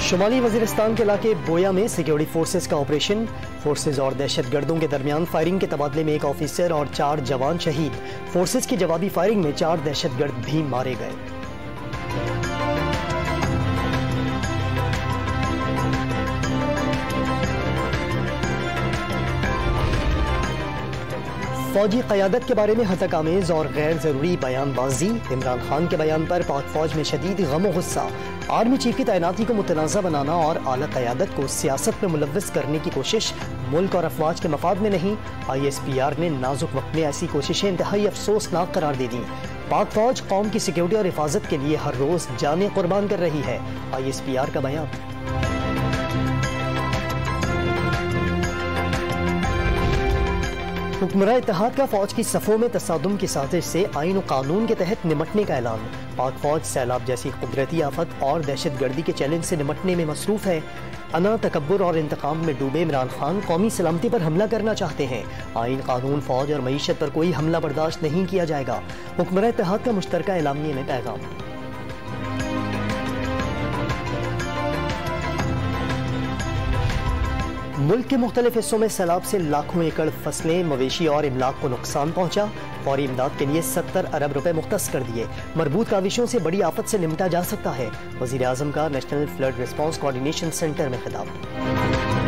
शुमाली वजीरिस्तान के इलाके बोया में सिक्योरिटी फोर्सेज का ऑपरेशन। फोर्सेज और दहशतगर्दों के दरमियान फायरिंग के तबादले में एक ऑफिसर और 4 जवान शहीद। फोर्सेज की जवाबी फायरिंग में 4 दहशतगर्द भी मारे गए। फौजी क़यादत के बारे में हतक आमेज और गैर जरूरी बयानबाजी। इमरान खान के बयान पर पाक फौज में शदीद गम गुस्सा। आर्मी चीफ की तैनाती को मुतनाज़ा बनाना और आला क़यादत को सियासत में मुलव्वस करने की कोशिश मुल्क और अफवाज के मफाद में नहीं। ISPR ने नाजुक वक्त में ऐसी कोशिशें इंतहाई अफसोसनाक करार दे दी। पाक फौज कौम की सिक्योरिटी और हिफाजत के लिए हर रोज जानें कुर्बान कर रही है। ISPR का बयान। हुक्मरान इत्तेहाद का फौज की सफ़ों में तसादुम की साजिश से आईन और कानून के तहत निमटने का ऐलान। पाक फौज सैलाब जैसी कुदरती आफत और दहशतगर्दी के चैलेंज से निमटने में मसरूफ है। अना तकब्बुर और इंतकाम में डूबे इमरान खान कौमी सलामती पर हमला करना चाहते हैं। आइन, कानून, फौज और मईशत पर कोई हमला बर्दाश्त नहीं किया जाएगा। हुक्मरान इत्तेहाद का मुश्तरका एलामिये में पैगाम। मुल्क के मुख्तलिफ हिस्सों में सैलाब से लाखों एकड़ फसलें, मवेशी और इमलाक को नुकसान पहुंचा। फौरी इमदाद के लिए 70 अरब रुपए मुख्तस कर दिए। मरबूत काविशों से बड़ी आफत से निपटा जा सकता है। वज़ीर आज़म का national flood response coordination centre में खिताब।